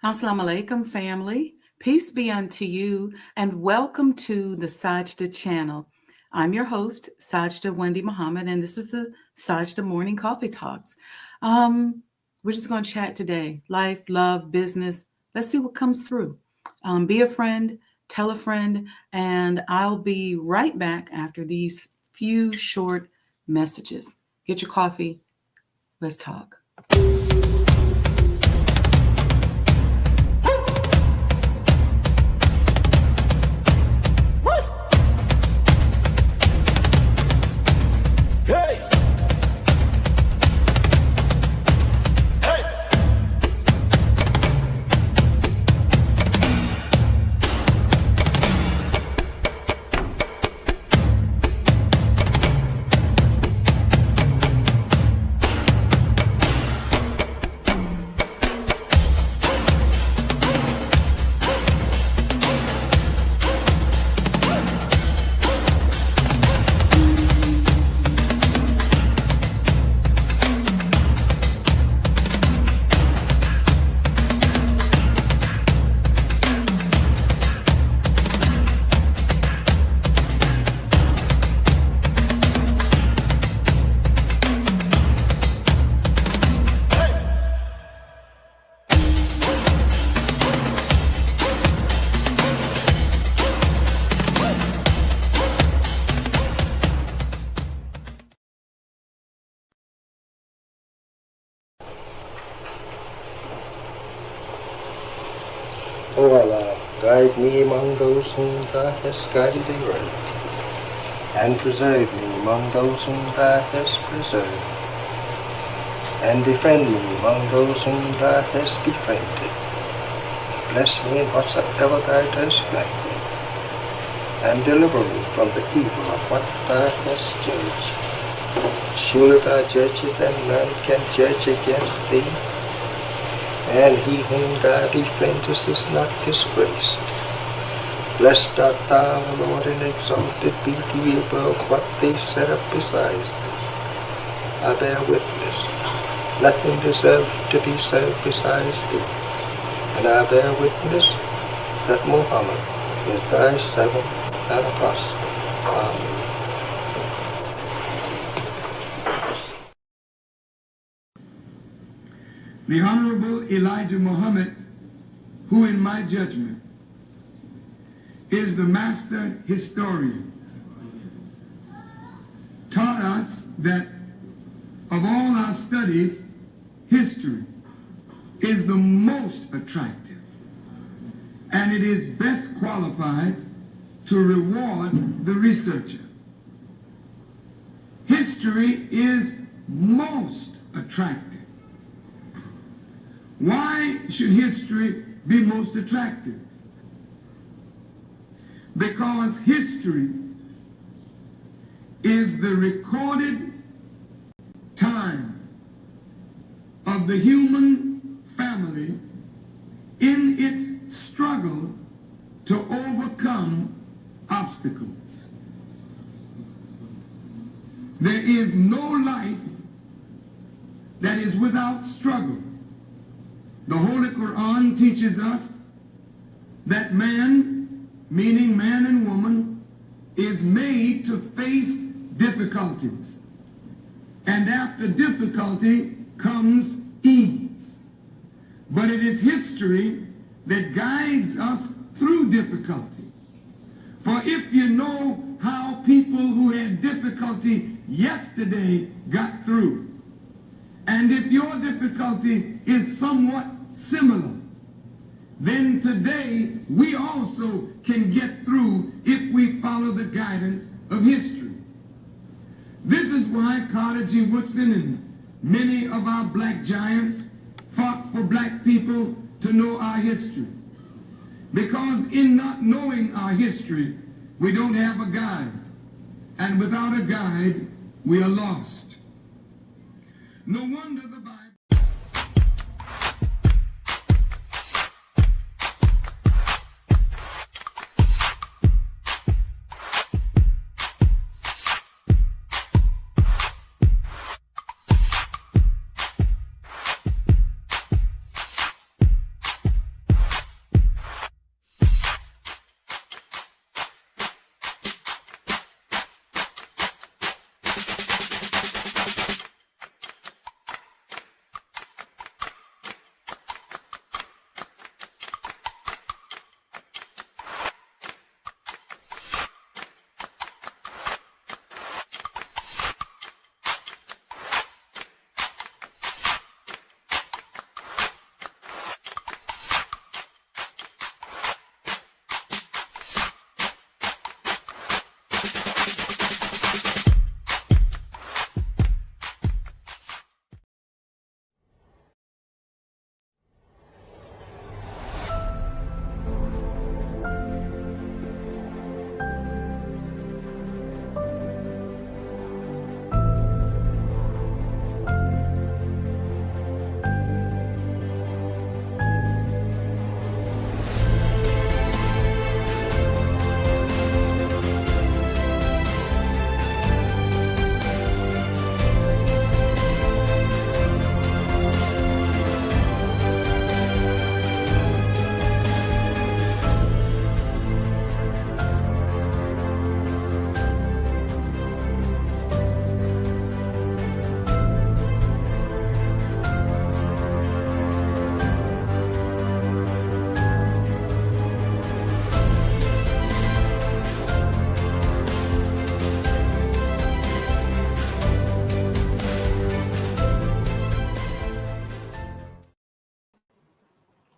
Assalamu alaikum, family. Peace be unto you, and welcome to the Sajdah channel. I'm your host, Sajdah Wendy Muhammad, and this is the Sajdah Morning Coffee Talks. We're just going to chat today. Life, love, business. Let's see what comes through. Be a friend, tell a friend, and I'll be right back after these few short messages. Get your coffee. Let's talk. O Allah, guide me among those whom Thou hast guided aright, and preserve me among those whom Thou hast preserved, and befriend me among those whom Thou hast befriended. Bless me in whatsoever Thou dost grant me, and deliver me from the evil of what Thou hast judged. Surely Thou judgest, and none can judge against Thee, and he whom Thou befriendest is not disgraced. Blessed art Thou, O Lord, and exalted be Thee above what they set up besides Thee. I bear witness, nothing deserved to be served besides Thee, and I bear witness that Muhammad is Thy servant and apostle. Amen. The Honorable Elijah Muhammad, who in my judgment is the master historian, taught us that of all our studies, history is the most attractive, and it is best qualified to reward the researcher. History is most attractive. Why should history be most attractive? Because history is the recorded time of the human family in its struggle to overcome obstacles. There is no life that is without struggle. The Holy Quran teaches us that man, meaning man and woman, is made to face difficulties. And after difficulty comes ease. But it is history that guides us through difficulty. For if you know how people who had difficulty yesterday got through, and if your difficulty is somewhat similar, then today we also can get through if we follow the guidance of history. This is why Carter G. Woodson and many of our black giants fought for black people to know our history. Because in not knowing our history, we don't have a guide. And without a guide, we are lost. No wonder the Bible...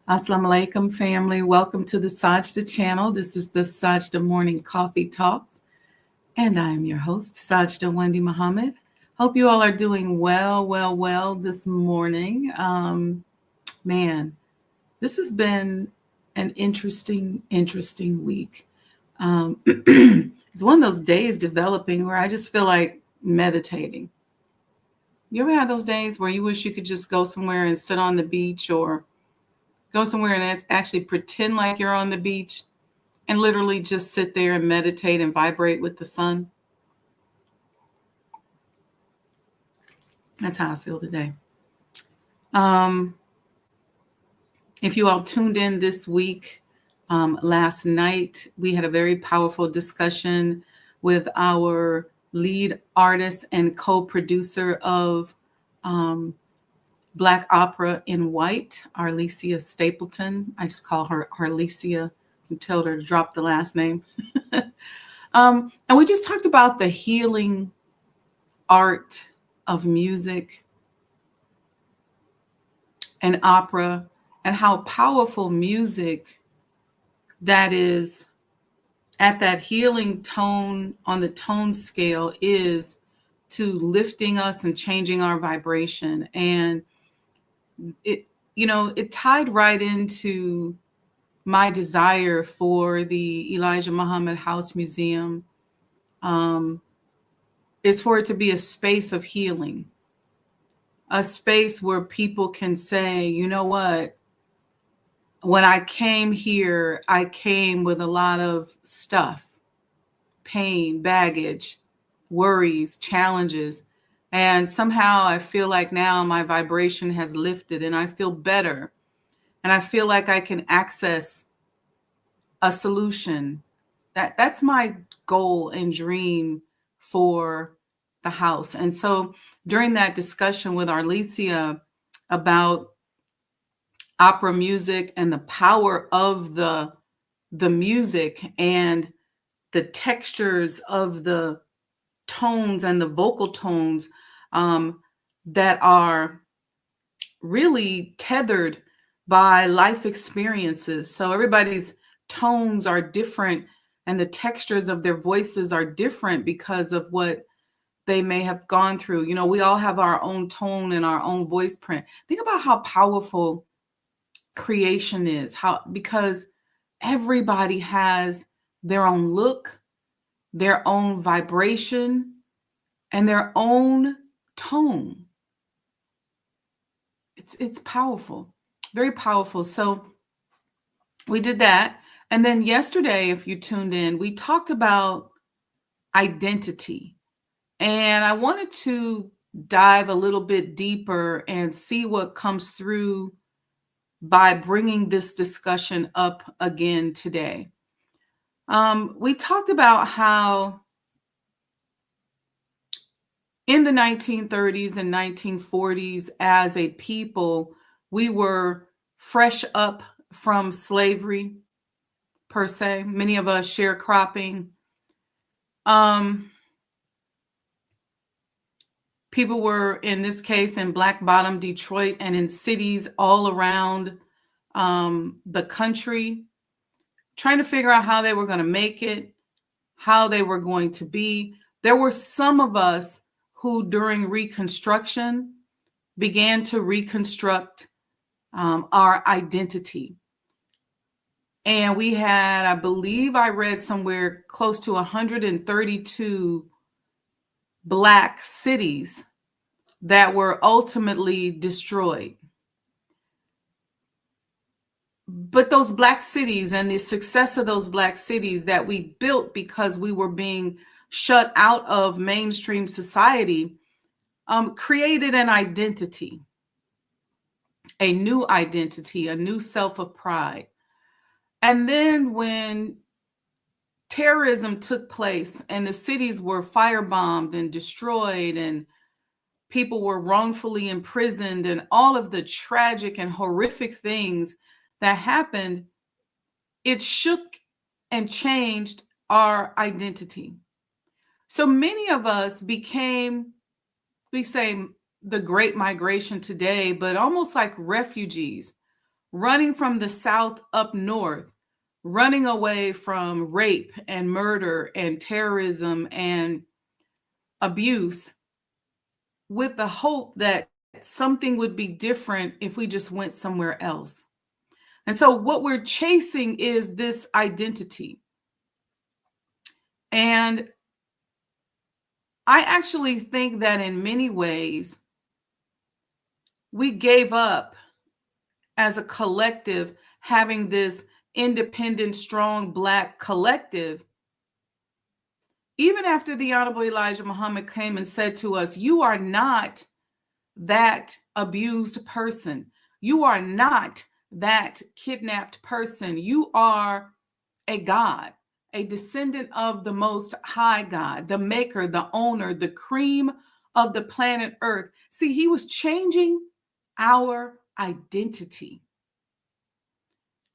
Assalamu alaikum, family. Welcome to the Sajdah channel. This is the Sajdah Morning Coffee Talks, and I am your host, Sajdah Wendy Muhammad. Hope you all are doing well this morning. Man, this has been an interesting week. It's one of those days developing where I just feel like meditating. You ever had those days where you wish you could just go somewhere and sit on the beach, or go somewhere and actually pretend like you're on the beach and literally just sit there and meditate and vibrate with the sun? That's how I feel today. If you all tuned in this week, last night, we had a very powerful discussion with our lead artist and co-producer of Black Opera in White, Arlesia Stapleton. I just call her Arlesia and told her to drop the last name. And we just talked about the healing art of music and opera, and how powerful music that is at that healing tone on the tone scale is to lifting us and changing our vibration. And it tied right into my desire for the Elijah Muhammad House Museum, is for it to be a space of healing, a space where people can say, you know what, when I came here, I came with a lot of stuff, pain, baggage, worries, challenges. And somehow I feel like now my vibration has lifted and I feel better. And I feel like I can access a solution. That's my goal and dream for the house. And so during that discussion with Arlesia about opera music and the power of the music and the textures of the tones and the vocal tones that are really tethered by life experiences. So everybody's tones are different and the textures of their voices are different because of what they may have gone through. You know, we all have our own tone and our own voice print. Think about how powerful creation is, because everybody has their own look, their own vibration, and their own tone. It's powerful, very powerful. So we did that. And then yesterday, if you tuned in, we talked about identity. And I wanted to dive a little bit deeper and see what comes through by bringing this discussion up again today. We talked about how in the 1930s and 1940s, as a people, we were fresh up from slavery, per se. Many of us sharecropping. People were, in this case, in Black Bottom, Detroit, and in cities all around the country, trying to figure out how they were going to make it, how they were going to be. There were some of us who, during Reconstruction, began to reconstruct our identity. And we had, I believe I read somewhere, close to 132 Black cities that were ultimately destroyed. But those Black cities and the success of those Black cities that we built because we were being shut out of mainstream society created an identity, a new identity, a new self of pride. And then when terrorism took place and the cities were firebombed and destroyed and people were wrongfully imprisoned and all of the tragic and horrific things that happened, it shook and changed our identity. So many of us became, we say, the Great Migration today, but almost like refugees. running from the South up north, running away from rape and murder and terrorism and abuse, with the hope that something would be different if we just went somewhere else. And so what we're chasing is this identity. And I actually think that in many ways, we gave up as a collective having this independent, strong Black collective, even after the Honorable Elijah Muhammad came and said to us, you are not that abused person. You are not that kidnapped person. You are a God, a descendant of the Most High God, the maker, the owner, the cream of the planet Earth. See, he was changing our identity.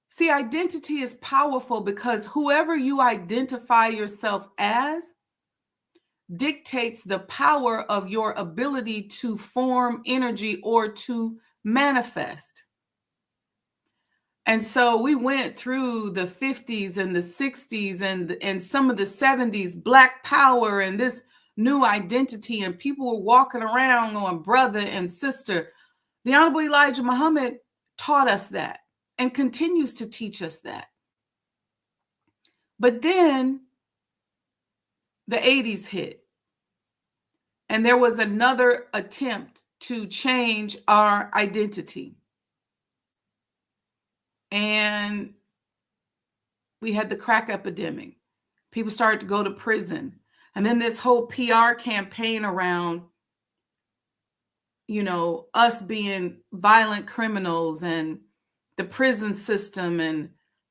See, identity is powerful because whoever you identify yourself as dictates the power of your ability to form energy or to manifest. And so we went through the 50s and the 60s and some of the 70s, Black power and this new identity, and people were walking around on brother and sister. The Honorable Elijah Muhammad taught us that and continues to teach us that. But then the 80s hit. And there was another attempt to change our identity. And we had the crack epidemic. People started to go to prison. And then this whole PR campaign around, us being violent criminals and the prison system and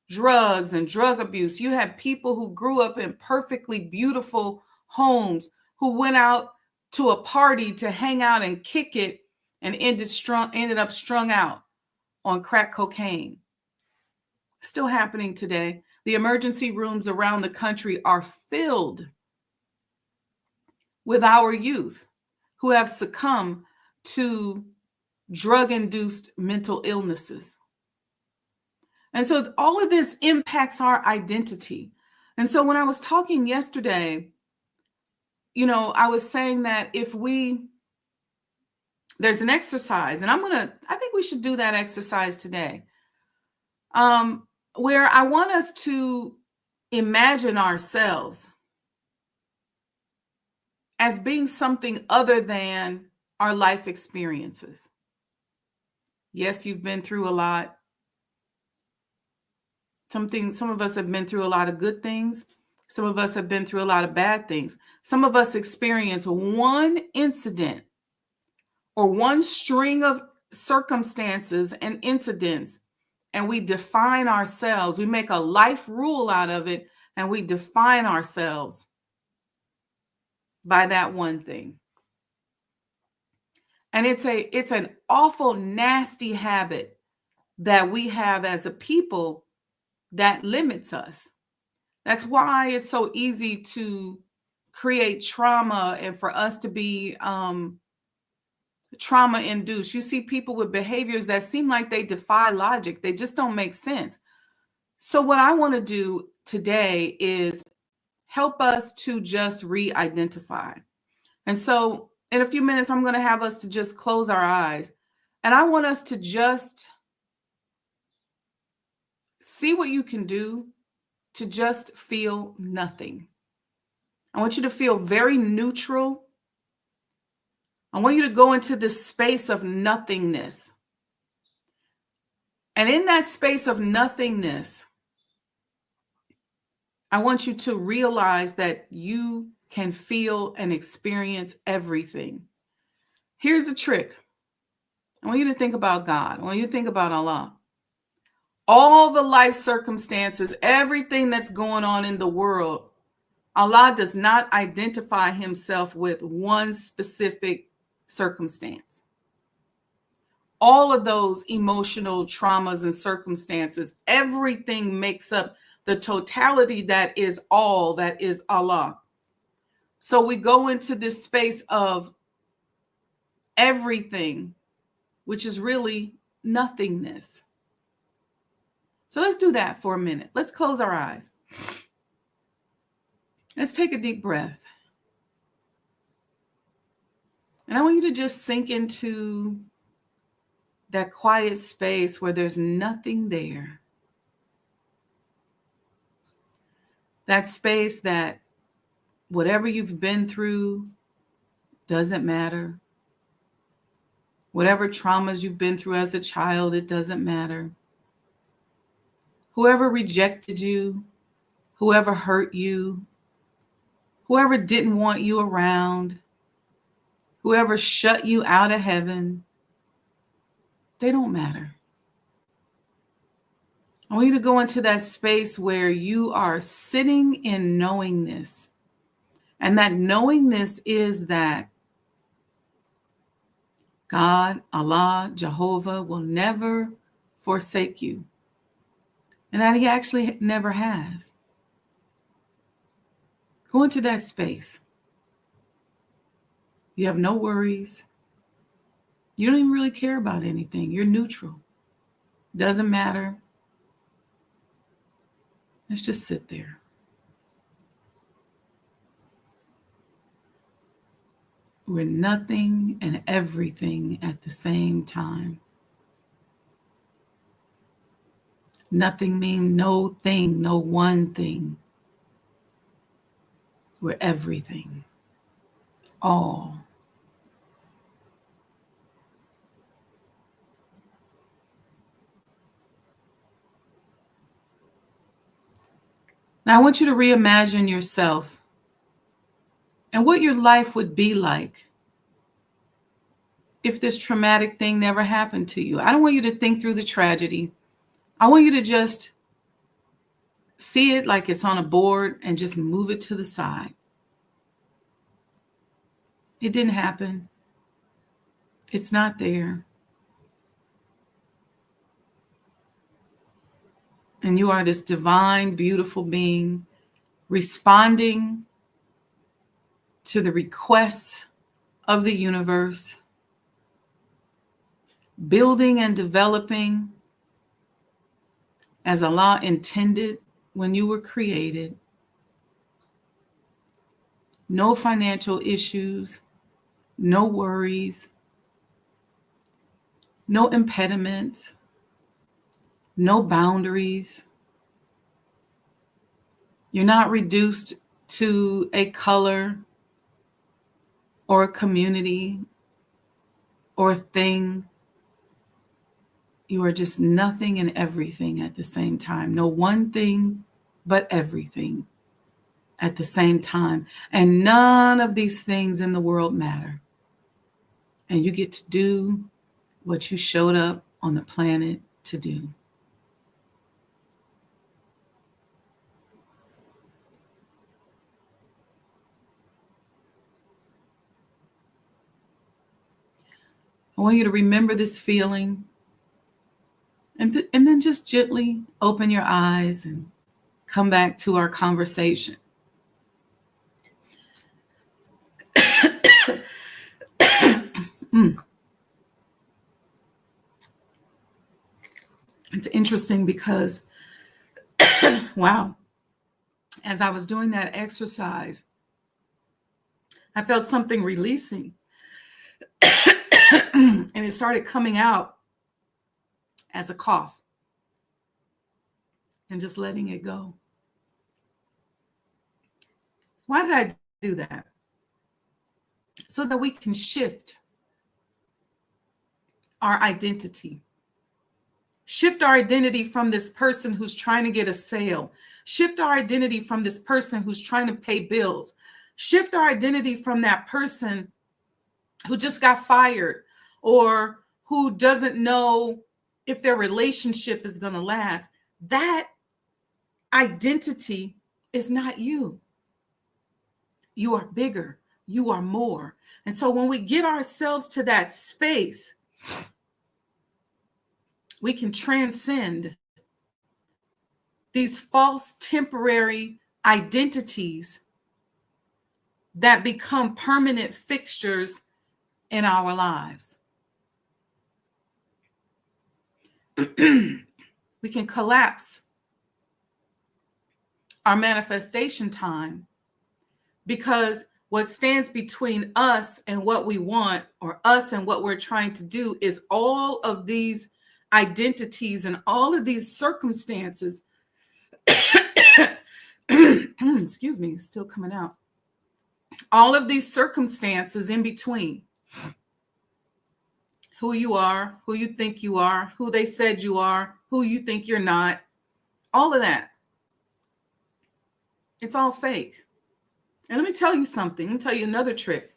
drugs and drug abuse. You had people who grew up in perfectly beautiful homes who went out to a party to hang out and kick it and ended up strung out on crack cocaine. Still happening today. The emergency rooms around the country are filled with our youth who have succumbed to drug-induced mental illnesses. And so all of this impacts our identity. And so when I was talking yesterday, I was saying that there's an exercise, and I think we should do that exercise today, where I want us to imagine ourselves as being something other than our life experiences. Yes, you've been through a lot. Some of us have been through a lot of good things. Some of us have been through a lot of bad things. Some of us experience one incident or one string of circumstances and incidents, and we define ourselves. We make a life rule out of it, and we define ourselves by that one thing. And it's an awful, nasty habit that we have as a people that limits us. That's why it's so easy to create trauma and for us to be trauma induced. You see people with behaviors that seem like they defy logic. They just don't make sense. So what I want to do today is help us to just re-identify. And so in a few minutes, I'm going to have us to just close our eyes. And I want us to just see what you can do to just feel nothing. I want you to feel very neutral. I want you to go into this space of nothingness. And in that space of nothingness, I want you to realize that you can feel and experience everything. Here's the trick. I want you to think about God. I want you to think about Allah. All the life circumstances, everything that's going on in the world, Allah does not identify himself with one specific circumstance. All of those emotional traumas and circumstances, everything makes up the totality that is all, that is Allah. So we go into this space of everything, which is really nothingness. So let's do that for a minute. Let's close our eyes. Let's take a deep breath. And I want you to just sink into that quiet space where there's nothing there. That space that whatever you've been through doesn't matter. Whatever traumas you've been through as a child, it doesn't matter. Whoever rejected you, whoever hurt you, whoever didn't want you around, whoever shut you out of heaven, they don't matter. I want you to go into that space where you are sitting in knowingness. And that knowingness is that God, Allah, Jehovah will never forsake you. And that he actually never has. Go into that space. You have no worries. You don't even really care about anything. You're neutral. Doesn't matter. Let's just sit there. We're nothing and everything at the same time. Nothing means no thing, no one thing. We're everything. All. Now I want you to reimagine yourself and what your life would be like if this traumatic thing never happened to you. I don't want you to think through the tragedy. I want you to just see it like it's on a board and just move it to the side. It didn't happen. It's not there. And you are this divine, beautiful being responding to the requests of the universe, building and developing as Allah intended when you were created. No financial issues, no worries, no impediments, no boundaries. You're not reduced to a color or a community or a thing. You are just nothing and everything at the same time. No one thing, but everything at the same time. And none of these things in the world matter. And you get to do what you showed up on the planet to do. I want you to remember this feeling and then just gently open your eyes and come back to our conversation. It's interesting because, wow, as I was doing that exercise, I felt something releasing. And it started coming out as a cough and just letting it go. Why did I do that? So that we can shift our identity. Shift our identity from this person who's trying to get a sale. Shift our identity from this person who's trying to pay bills. Shift our identity from that person who just got fired or who doesn't know if their relationship is going to last. That identity is not you. You are bigger. You are more. And so when we get ourselves to that space, we can transcend these false temporary identities that become permanent fixtures in our lives. We can collapse our manifestation time, because what stands between us and what we want, or us and what we're trying to do, is all of these identities and all of these circumstances. Excuse me, it's still coming out. All of these circumstances in between who you are, who you think you are, who they said you are, who you think you're not, all of that. It's all fake. And let me tell you something. Let me tell you another trick.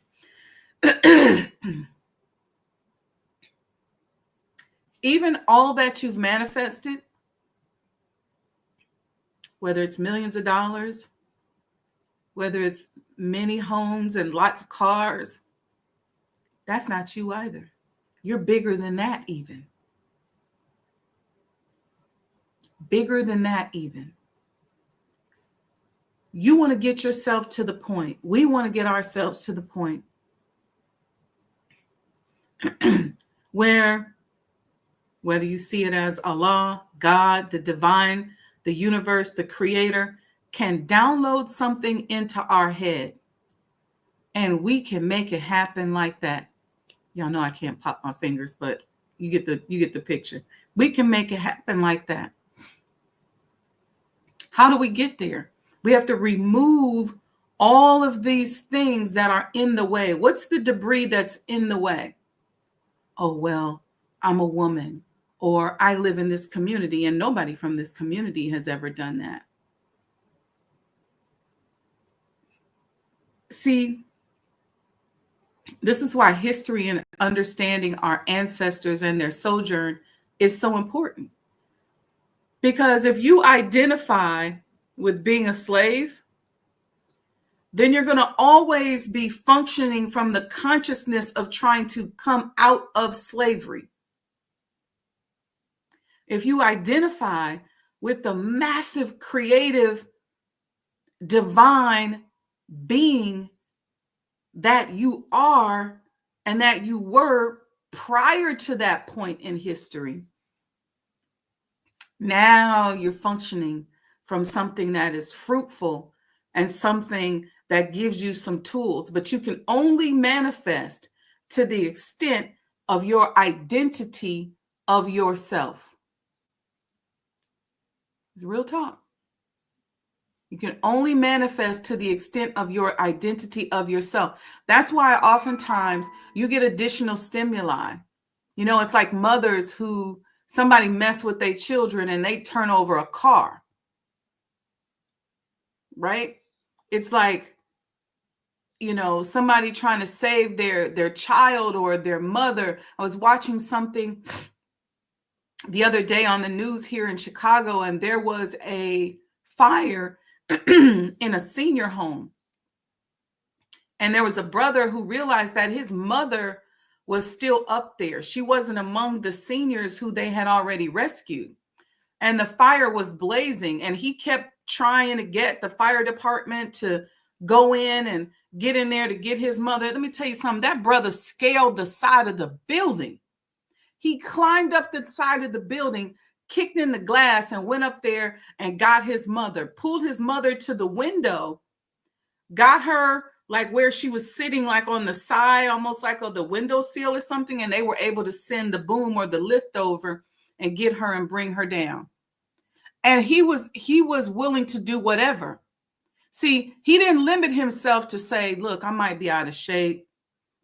Even all that you've manifested, whether it's millions of dollars, whether it's many homes and lots of cars, that's not you either. You're bigger than that even. Bigger than that even. You want to get yourself to the point. We want to get ourselves to the point where, whether you see it as Allah, God, the divine, the universe, the creator, can download something into our head and we can make it happen like that. Y'all know I can't pop my fingers, but you get the picture. We can make it happen like that. How do we get there? We have to remove all of these things that are in the way. What's the debris that's in the way? Oh, well, I'm a woman, or I live in this community, and nobody from this community has ever done that. See, this is why history and understanding our ancestors and their sojourn is so important. Because if you identify with being a slave, then you're going to always be functioning from the consciousness of trying to come out of slavery. If you identify with the massive, creative, divine being that you are and that you were prior to that point in history, now you're functioning from something that is fruitful and something that gives you some tools. But you can only manifest to the extent of your identity of yourself. It's real talk. You can only manifest to the extent of your identity of yourself. That's why oftentimes you get additional stimuli. You know, it's like mothers who somebody mess with their children and they turn over a car. Right? It's like, you know, somebody trying to save their child or their mother. I was watching something the other day on the news here in Chicago, and there was a fire in a senior home. And there was a brother who realized that his mother was still up there. She wasn't among the seniors who they had already rescued. And the fire was blazing, and he kept trying to get the fire department to go in and get in there to get his mother. Let me tell you something. That brother scaled the side of the building. He climbed up the side of the building, kicked in the glass, and went up there and got his mother, pulled his mother to the window, got her like where she was sitting, like on the side, almost like on the windowsill or something. And they were able to send the boom or the lift over and get her and bring her down. And he was willing to do whatever. See, he didn't limit himself to say, look, I might be out of shape.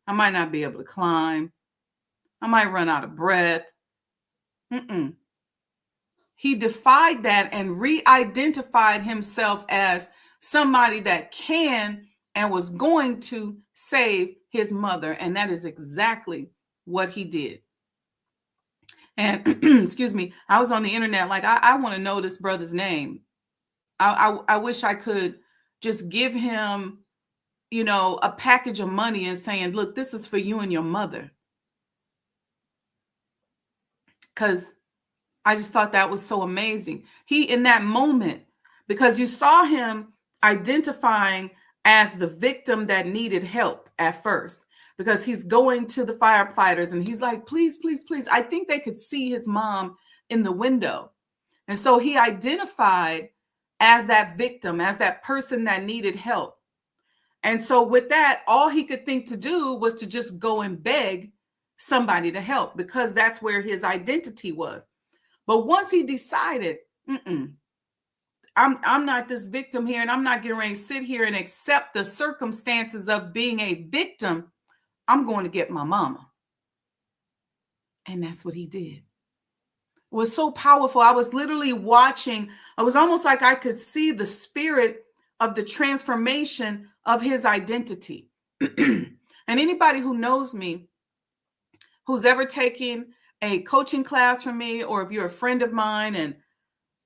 I might not be able to climb. I might run out of breath. He defied that and re-identified himself as somebody that can and was going to save his mother. And that is exactly what he did. And excuse me, I was on the internet, like, I want to know this brother's name. I wish I could just give him, you know, a package of money and saying, look, this is for you and your mother. Because I just thought that was so amazing. He, in that moment, because you saw him identifying as the victim that needed help at first, because he's going to the firefighters and he's like, please, please, please. I think they could see his mom in the window. And so he identified as that victim, as that person that needed help. And so with that, all he could think to do was to just go and beg somebody to help, because that's where his identity was. But once he decided, I'm not this victim here, and I'm not getting ready to sit here and accept the circumstances of being a victim. I'm going to get my mama. And that's what he did. It was so powerful. I was literally watching. It was almost like I could see the spirit of the transformation of his identity. And anybody who knows me, who's ever taken a coaching class from me, or if you're a friend of mine and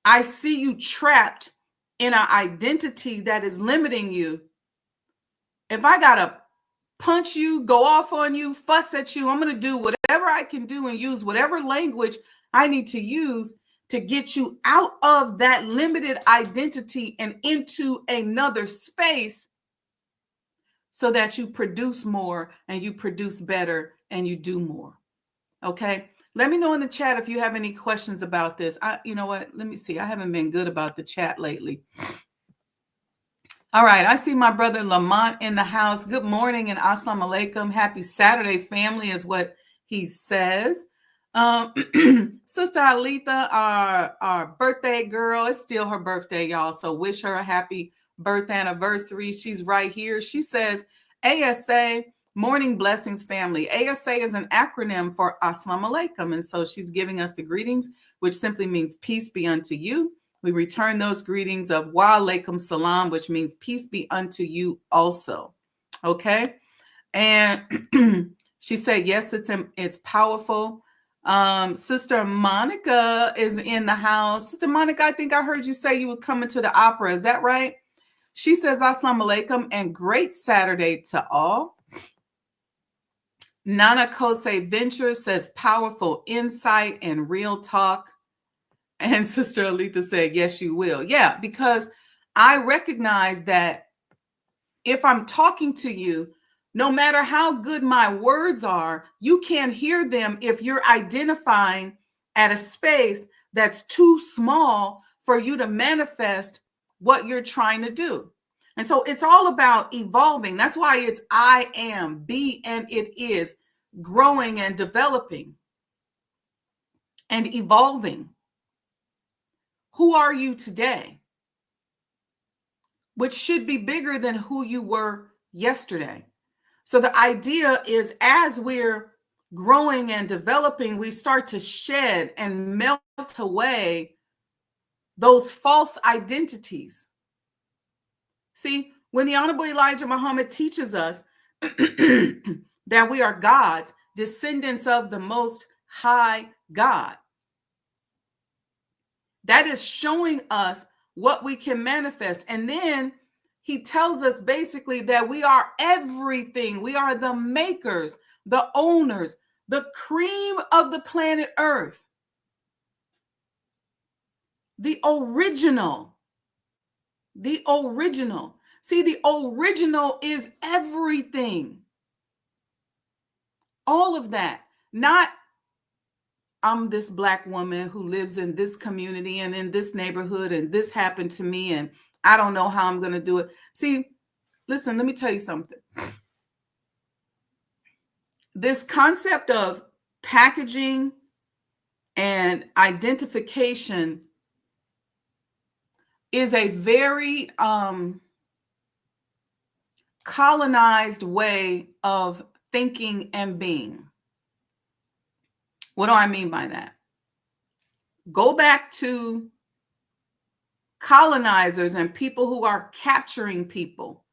I see you trapped in an identity that is limiting you, if I got to punch you, go off on you, fuss at you, I'm going to do whatever I can do and use whatever language I need to use to get you out of that limited identity and into another space so that you produce more and you produce better and you do more. Okay. Let me know in the chat if you have any questions about this. You know what? Let me see. I haven't been good about the chat lately. All right. I see my brother Lamont in the house. Good morning and assalamu alaikum. Happy Saturday, family, is what he says. Sister Alita, our birthday girl, it's still her birthday, y'all. So wish her a happy birth anniversary. She's right here. She says, ASA, morning blessings, family. ASA is an acronym for Assalamu alaikum. And so she's giving us the greetings, which simply means peace be unto you. We return those greetings of wa alaikum salam, which means peace be unto you also. Okay. And she said, yes, it's powerful. Sister Monica is in the house. Sister Monica, I think I heard you say you were coming to the opera. Is that right? She says, Assalamu alaikum and great Saturday to all. Nana Kose Venture says, powerful insight and real talk. And Sister Alita said, yes, you will. Yeah, because I recognize that if I'm talking to you, no matter how good my words are, you can't hear them if you're identifying at a space that's too small for you to manifest what you're trying to do. And so it's all about evolving. That's why it's I am, be, and it is, growing and developing and evolving. Who are you today? Which should be bigger than who you were yesterday. So the idea is, as we're growing and developing, we start to shed and melt away those false identities. See, when the Honorable Elijah Muhammad teaches us that we are gods, descendants of the Most High God, that is showing us what we can manifest. And then he tells us basically that we are everything. We are the makers, the owners, the cream of the planet Earth. The original. The original. See, the original is everything. All of that. Not, I'm this Black woman who lives in this community and in this neighborhood and this happened to me and I don't know how I'm going to do it. See, listen, let me tell you something. This concept of packaging and identification is a very colonized way of thinking and being. What do I mean by that? Go back to colonizers and people who are capturing people.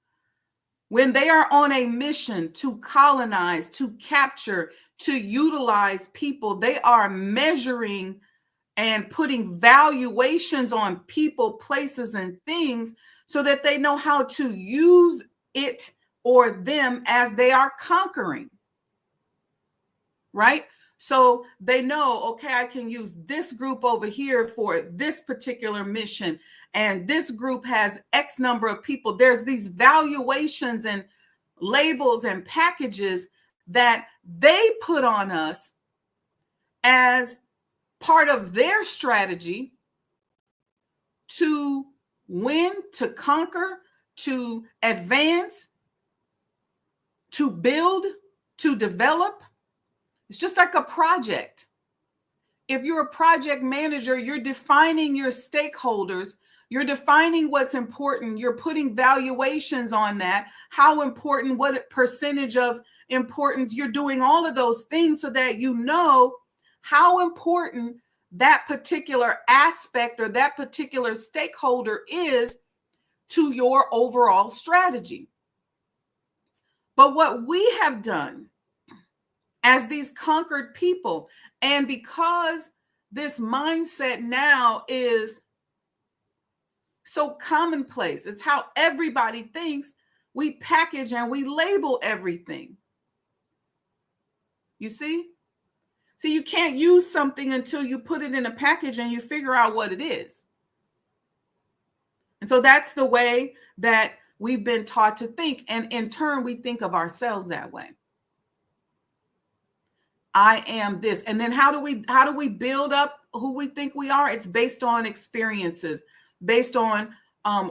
When they are on a mission to colonize, to capture, to utilize people, they are measuring and putting valuations on people, places, and things so that they know how to use it or them as they are conquering. Right? So they know, okay, I can use this group over here for this particular mission. And this group has X number of people. There's these valuations and labels and packages that they put on us as part of their strategy to win, to conquer, to advance, to build, to develop. It's just like a project. If you're a project manager, you're defining your stakeholders. You're defining what's important. You're putting valuations on that. How important, what percentage of importance. You're doing all of those things so that you know how important that particular aspect or that particular stakeholder is to your overall strategy. But what we have done as these conquered people, and because this mindset now is so commonplace, it's how everybody thinks, we package and we label everything. You see? So you can't use something until you put it in a package and you figure out what it is. And so that's the way that we've been taught to think. And in turn, we think of ourselves that way. I am this. And then how do we build up who we think we are? It's based on experiences, based on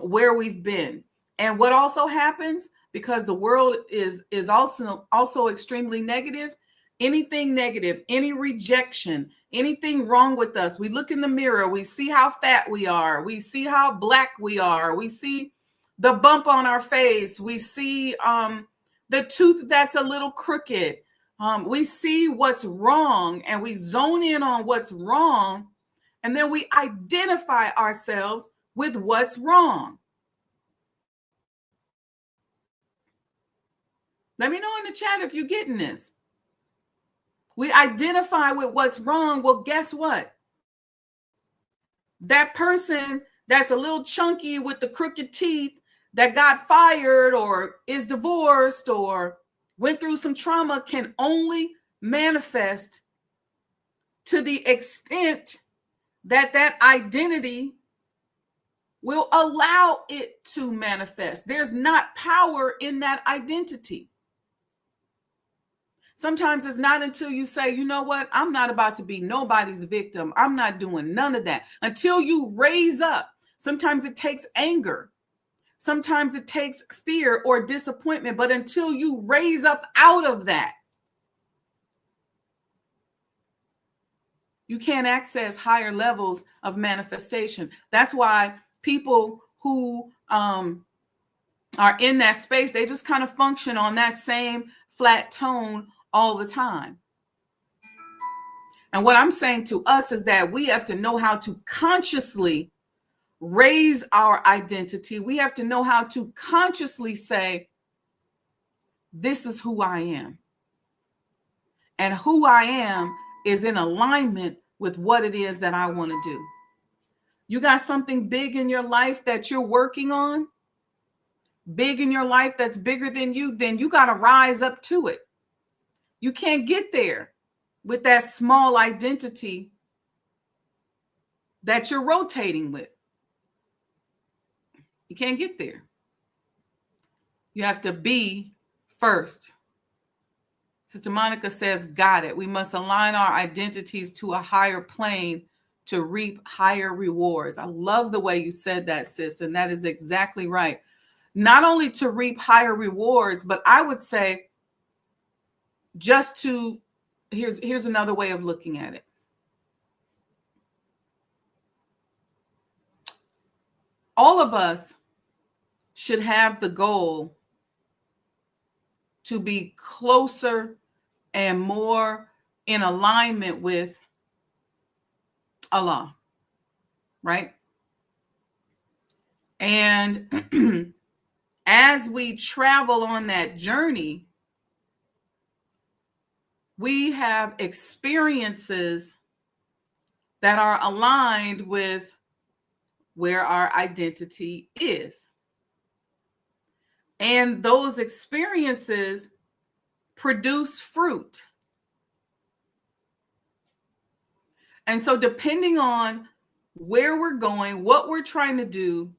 where we've been. And what also happens, because the world is also extremely negative, anything negative, any rejection, anything wrong with us, we look in the mirror, we see how fat we are, we see how black we are, we see the bump on our face, we see the tooth that's a little crooked. We see what's wrong and we zone in on what's wrong, and then we identify ourselves with what's wrong. Let me know in the chat if you're getting this. We identify with what's wrong. Well, guess what? That person that's a little chunky with the crooked teeth that got fired or is divorced or went through some trauma can only manifest to the extent that that identity will allow it to manifest. There's not power in that identity. Sometimes it's not until you say, you know what, I'm not about to be nobody's victim. I'm not doing none of that. Until you raise up. Sometimes it takes anger. Sometimes it takes fear or disappointment. But until you raise up out of that, you can't access higher levels of manifestation. That's why people who are in that space, they just kind of function on that same flat tone all the time. And what I'm saying to us is that we have to know how to consciously raise our identity. We have to know how to consciously say, this is who I am. And who I am is in alignment with what it is that I want to do. You got something big in your life that you're working on, big in your life that's bigger than you, then you got to rise up to it. You can't get there with that small identity that you're rotating with. You can't get there. You have to be first. Sister Monica says, got it. We must align our identities to a higher plane to reap higher rewards. I love the way you said that, sis. And that is exactly right. Not only to reap higher rewards, but I would say just to, here's another way of looking at it. All of us should have the goal to be closer and more in alignment with Allah, right? And as we travel on that journey, we have experiences that are aligned with where our identity is. And those experiences produce fruit. And so depending on where we're going, what we're trying to do,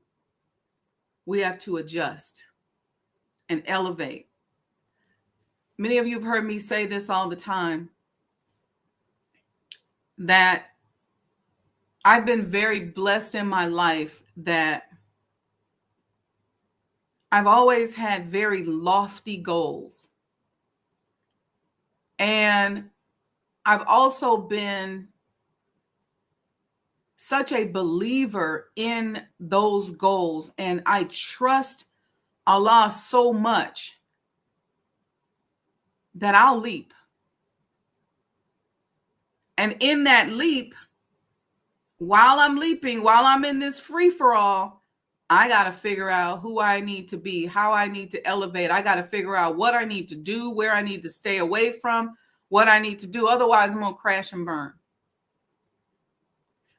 we have to adjust and elevate. Many of you have heard me say this all the time, that I've been very blessed in my life that I've always had very lofty goals. And I've also been such a believer in those goals. And I trust Allah so much that I'll leap. And in that leap, while I'm leaping, while I'm in this free for all, I got to figure out who I need to be, how I need to elevate. I got to figure out what I need to do, where I need to stay away from, what I need to do. Otherwise, I'm going to crash and burn.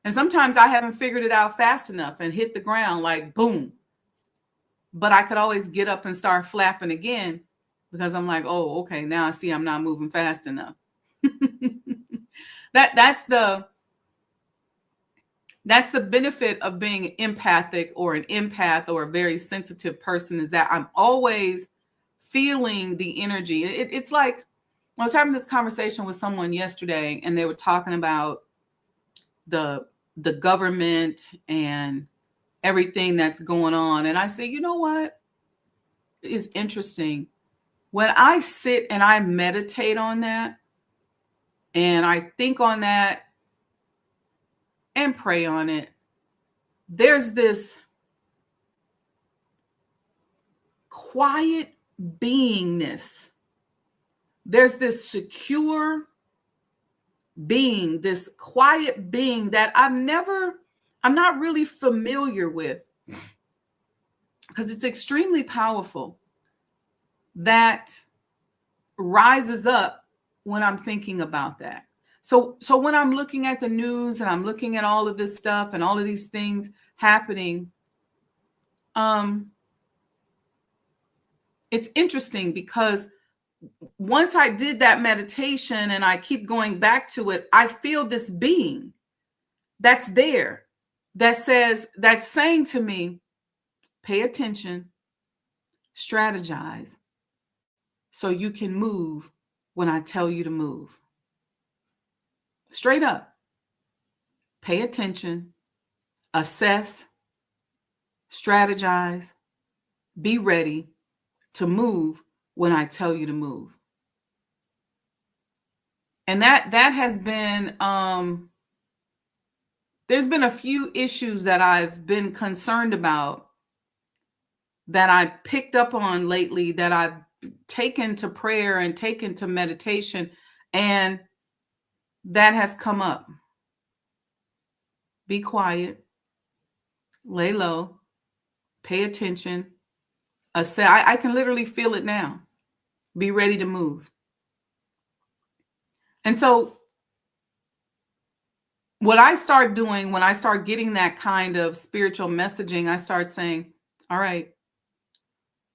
And sometimes I haven't figured it out fast enough and hit the ground like boom. But I could always get up and start flapping again because I'm like, oh, okay, now I see I'm not moving fast enough. That's the benefit of being empathic or an empath or a very sensitive person, is that I'm always feeling the energy. It's like I was having this conversation with someone yesterday, and they were talking about the government and everything that's going on. And I say, you know what is interesting? When I sit and I meditate on that, and I think on that and pray on it, there's this quiet beingness. There's this secure being, this quiet being that I'm not really familiar with, because it's extremely powerful, that rises up when I'm thinking about that. So when I'm looking at the news and I'm looking at all of this stuff and all of these things happening, it's interesting because once I did that meditation and I keep going back to it, I feel this being that's there that's saying to me, pay attention, strategize, so you can move when I tell you to move. Straight up. Pay attention, assess, strategize, be ready to move when I tell you to move. And that has been, there's been a few issues that I've been concerned about that I picked up on lately, that I've taken to prayer and taken to meditation, and that has come up. Be quiet, lay low, pay attention. I can literally feel it now. Be ready to move. And so what I start doing when I start getting that kind of spiritual messaging, I start saying, all right,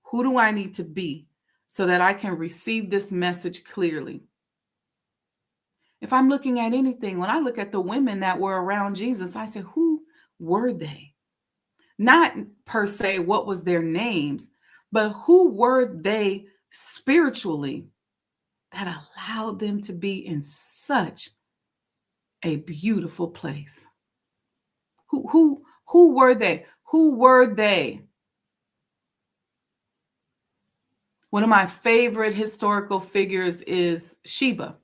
who do I need to be so that I can receive this message clearly? If I'm looking at anything, when I look at the women that were around Jesus, I say, who were they? Not per se what was their names, but who were they spiritually that allowed them to be in such a beautiful place? Who were they? Who were they? One of my favorite historical figures is Sheba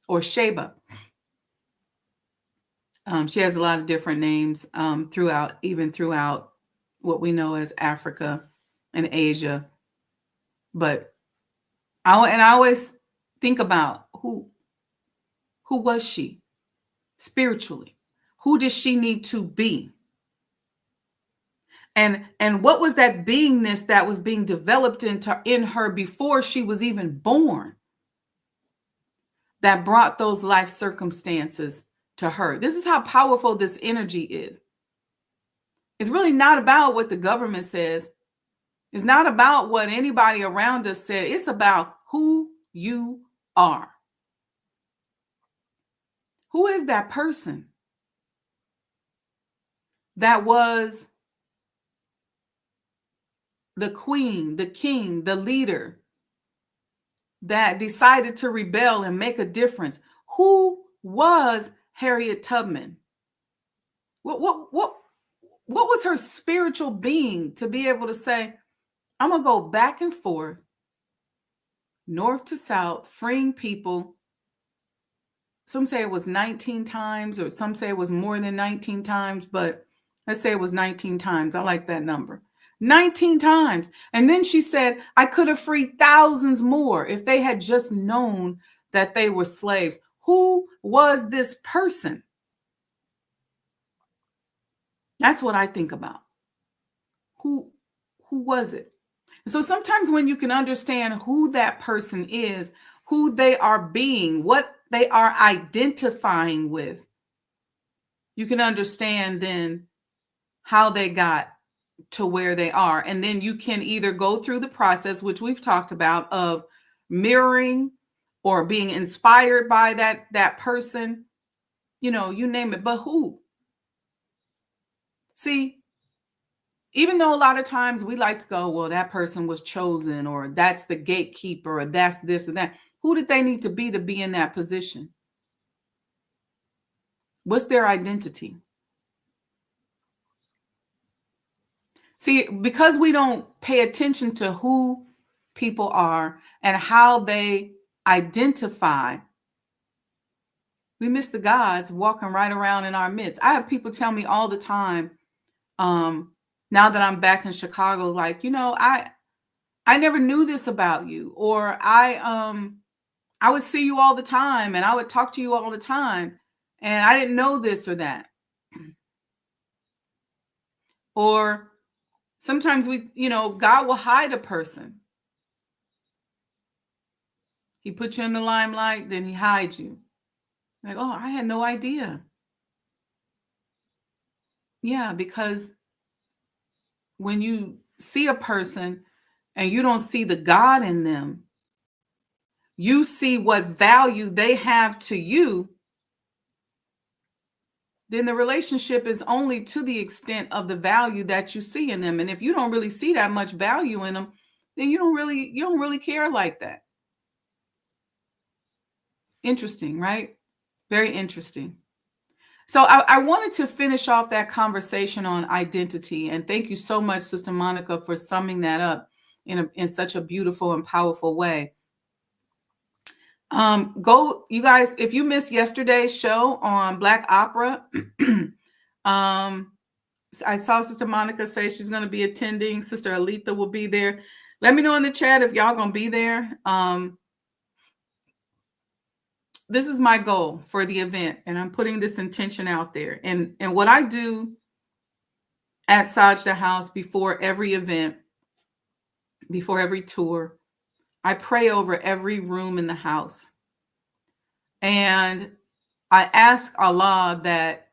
or Sheba. She has a lot of different names throughout what we know as Africa and Asia. But I always think about who was she spiritually? Who does she need to be? And what was that beingness that was being developed in her before she was even born, that brought those life circumstances to her? This is how powerful this energy is. It's really not about what the government says. It's not about what anybody around us said. It's about who you are. Who is that person that was the queen, the king, the leader that decided to rebel and make a difference? Who was Harriet Tubman? What was her spiritual being to be able to say, I'm going to go back and forth, north to south, freeing people. Some say it was 19 times, or some say it was more than 19 times, but let's say it was 19 times. I like that number. 19 times. And then she said, I could have freed thousands more if they had just known that they were slaves. Who was this person? That's what I think about. Who was it? And so sometimes when you can understand who that person is, who they are being, what they are identifying with, you can understand then how they got to where they are. And then you can either go through the process, which we've talked about, of mirroring or being inspired by that person, you name it, but who? See, even though a lot of times we like to go, well, that person was chosen, or that's the gatekeeper, or that's this and that. Who did they need to be in that position? What's their identity? See, because we don't pay attention to who people are and how they identify, we miss the gods walking right around in our midst. I have people tell me all the time, now that I'm back in Chicago, like, I never knew this about you, or I would see you all the time and I would talk to you all the time and I didn't know this or that. Or sometimes God will hide a person. He puts you in the limelight, then he hides you. Like, oh, I had no idea. Yeah, because when you see a person and you don't see the God in them, you see what value they have to you, then the relationship is only to the extent of the value that you see in them. And if you don't really see that much value in them, then you don't really care like that. Interesting, right? Very interesting. So I wanted to finish off that conversation on identity. And thank you so much, Sister Monica, for summing that up in such a beautiful and powerful way. Go, you guys, if you missed yesterday's show on Black Opera, I saw Sister Monica say she's going to be attending. Sister Alita will be there. Let me know in the chat if y'all going to be there. This is my goal for the event, and I'm putting this intention out there. And what I do at Sajdah House before every event, before every tour, I pray over every room in the house. And I ask Allah that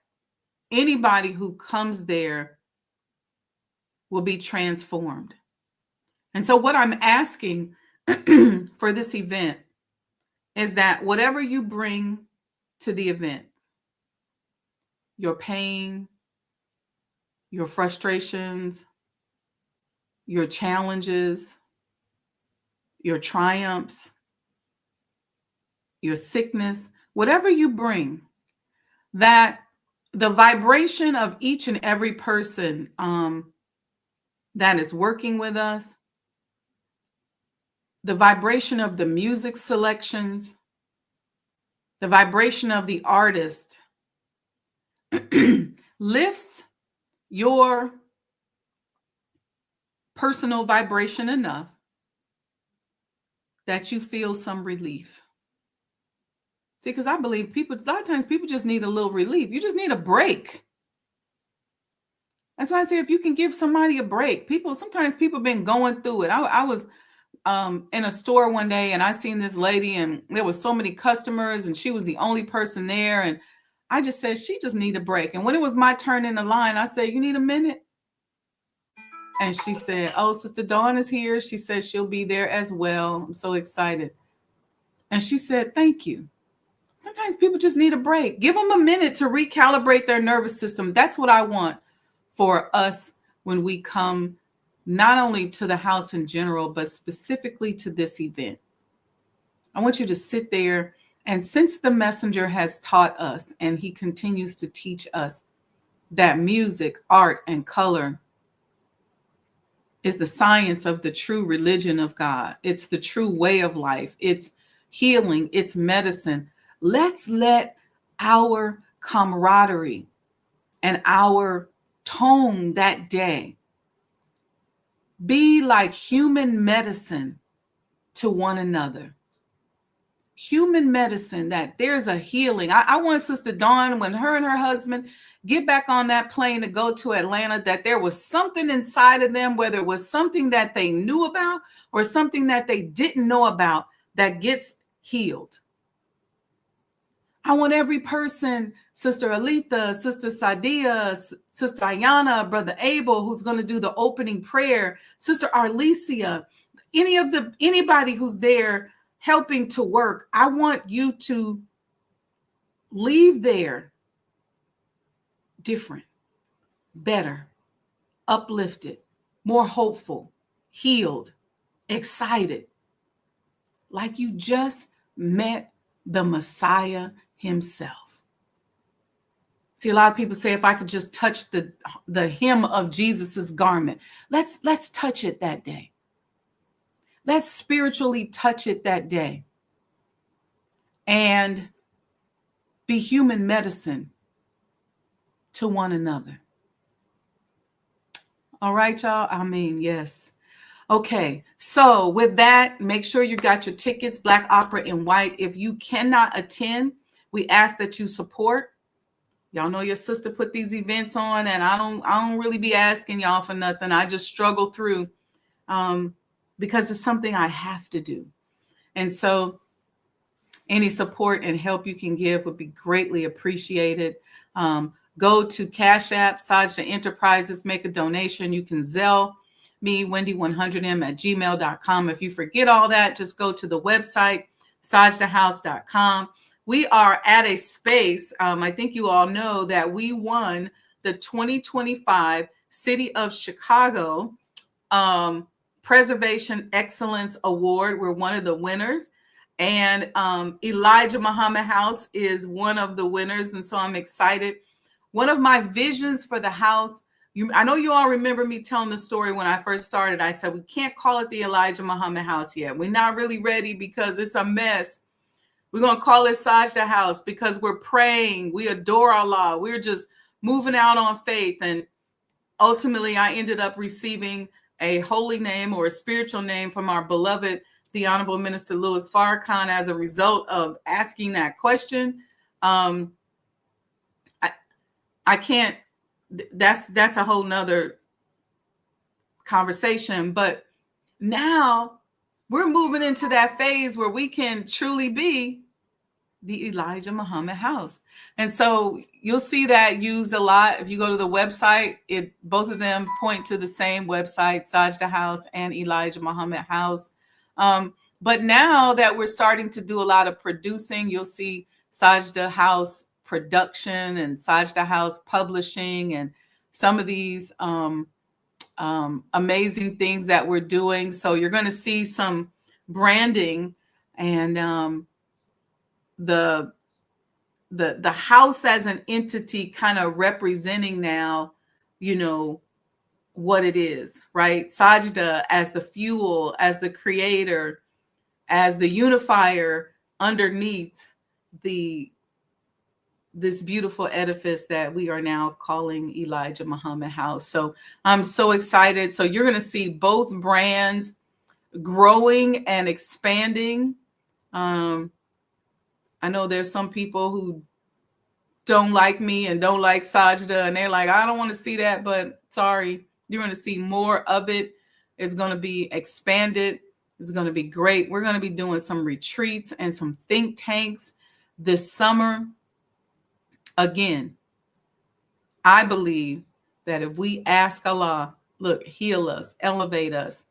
anybody who comes there will be transformed. And so what I'm asking for this event is that whatever you bring to the event, your pain, your frustrations, your challenges, your triumphs, your sickness, whatever you bring, that the vibration of each and every person that is working with us, the vibration of the music selections, the vibration of the artist lifts your personal vibration enough that you feel some relief. See, because I believe a lot of times people just need a little relief. You just need a break. That's why I say if you can give somebody a break. Sometimes people have been going through it. I was in a store one day and I seen this lady and there were so many customers and she was the only person there. And I just said, she just need a break. And when it was my turn in the line, I said, you need a minute? And she said, oh, Sister Dawn is here. She said she'll be there as well. I'm so excited. And she said, thank you. Sometimes people just need a break. Give them a minute to recalibrate their nervous system. That's what I want for us when we come not only to the house in general, but specifically to this event. I want you to sit there, and since the messenger has taught us and he continues to teach us, that music, art, and color is the science of the true religion of God. It's the true way of life. It's healing. It's medicine. Let's let our camaraderie and our tone that day be like human medicine to one another. Human medicine, that there's a healing. I want Sister Dawn, when her and her husband get back on that plane to go to Atlanta, that there was something inside of them, whether it was something that they knew about or something that they didn't know about, that gets healed. I want every person, Sister Aletha, Sister Sajdah, Sister Ayana, Brother Abel, who's going to do the opening prayer, Sister Arlesia, anybody who's there helping to work. I want you to leave there different, better, uplifted, more hopeful, healed, excited, like you just met the Messiah himself. See, a lot of people say, if I could just touch the hem of Jesus's garment, let's touch it that day. Let's spiritually touch it that day and be human medicine to one another. All right, y'all? I mean, yes. Okay, so with that, make sure you got your tickets, Black Opera in White. If you cannot attend, we ask that you support. Y'all know your sister put these events on, and I don't really be asking y'all for nothing. I just struggle through because it's something I have to do. And so any support and help you can give would be greatly appreciated. Go to Cash App, Sajdah Enterprises, make a donation. You can Zelle me, Wendy100m@gmail.com. If you forget all that, just go to the website, sajdahhouse.com. We are at a space, I think you all know that we won the 2025 City of Chicago Preservation Excellence Award. We're one of the winners. And Elijah Muhammad House is one of the winners. And so I'm excited. One of my visions for the house, I know you all remember me telling the story when I first started. I said, we can't call it the Elijah Muhammad House yet. We're not really ready because it's a mess. We're going to call it Sajdah House because we're praying. We adore Allah. We're just moving out on faith. And ultimately, I ended up receiving a holy name or a spiritual name from our beloved, the Honorable Minister Louis Farrakhan, as a result of asking that question. I can't, that's a whole nother conversation. But now we're moving into that phase where we can truly be the Elijah Muhammad House. And so you'll see that used a lot. If you go to the website, both of them point to the same website, Sajdah House and Elijah Muhammad House. But now that we're starting to do a lot of producing, you'll see Sajdah House Production and Sajdah House Publishing and some of these amazing things that we're doing. So you're going to see some branding and the house as an entity kind of representing now, what it is, right? Sajdah as the fuel, as the creator, as the unifier underneath this beautiful edifice that we are now calling Elijah Muhammad House. So I'm so excited. So you're going to see both brands growing and expanding. I know there's some people who don't like me and don't like Sajdah, and they're like, I don't want to see that, but sorry, you're going to see more of it. It's going to be expanded. It's going to be great. We're going to be doing some retreats and some think tanks this summer. Again, I believe that if we ask Allah, look, heal us, elevate us,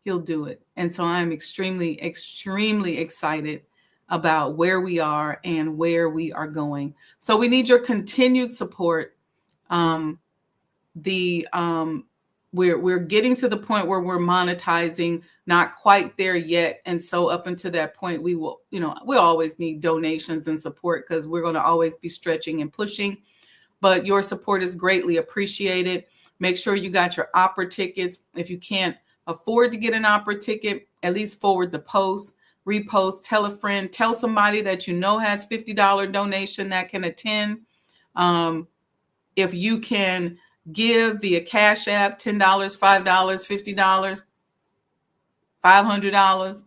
He'll do it. And so I'm extremely, extremely excited about where we are and where we are going. So we need your continued support. We're getting to the point where we're monetizing, not quite there yet. And so up until that point, we'll always need donations and support because we're going to always be stretching and pushing. but your support is greatly appreciated. Make sure you got your opera tickets. If you can't afford to get an opera ticket, at least forward the post, repost, tell a friend, tell somebody that you know has $50 donation that can attend. If you can give via Cash App, $10, $5, $50, $500,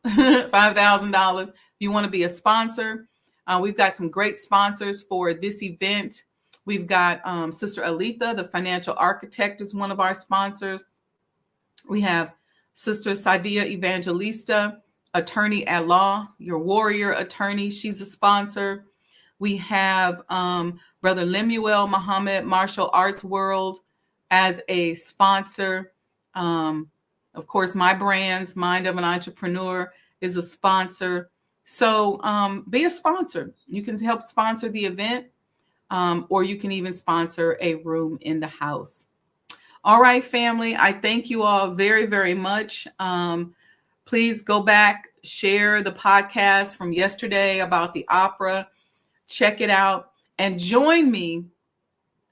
$5,000. If you want to be a sponsor, we've got some great sponsors for this event. We've got Sister Alita, the financial architect, is one of our sponsors. We have Sister Sajdah Evangelista, attorney at law, your warrior attorney. She's a sponsor. We have Brother Lemuel Muhammad, Martial Arts World, as a sponsor. Of course, my brands, Mind of an Entrepreneur, is a sponsor. So be a sponsor. You can help sponsor the event, or you can even sponsor a room in the house. All right, family, I thank you all very, very much. Please go back, share the podcast from yesterday about the opera. Check it out and join me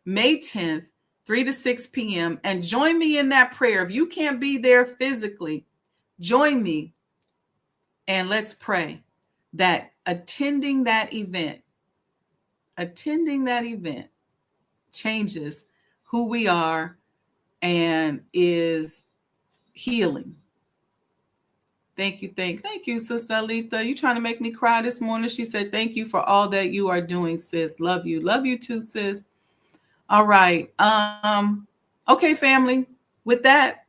May 10th, 3 to 6 p.m. and join me in that prayer. If you can't be there physically, join me and let's pray that attending that event changes who we are and is healing. Thank you, Sister Alita. You trying to make me cry this morning? She said, thank you for all that you are doing, sis. Love you. Love you too, sis. All right. Okay, family. With that,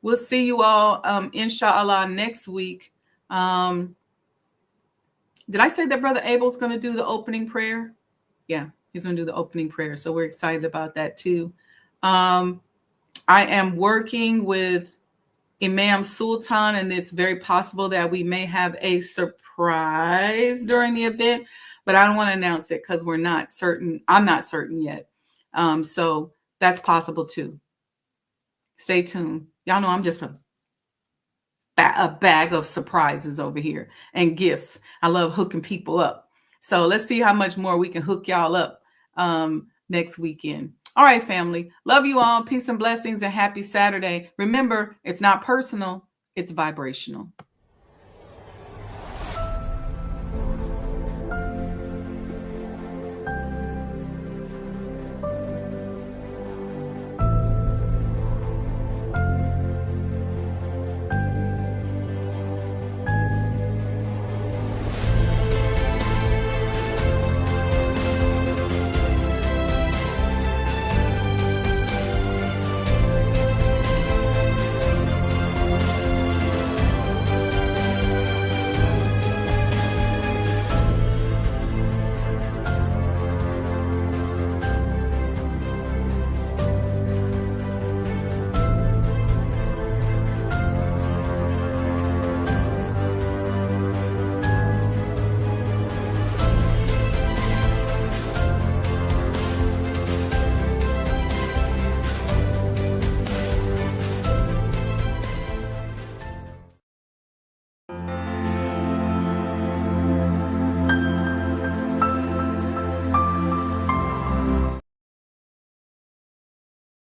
we'll see you all, inshallah, next week. Did I say that Brother Abel's going to do the opening prayer? Yeah, he's going to do the opening prayer. So we're excited about that too. I am working with Imam Sultan, and it's very possible that we may have a surprise during the event, but I don't want to announce it because we're not certain. I'm not certain yet. So that's possible too. Stay tuned. Y'all know I'm just a bag of surprises over here and gifts. I love hooking people up. So let's see how much more we can hook y'all up next weekend. All right, family. Love you all. Peace and blessings and happy Saturday. Remember, it's not personal, it's vibrational.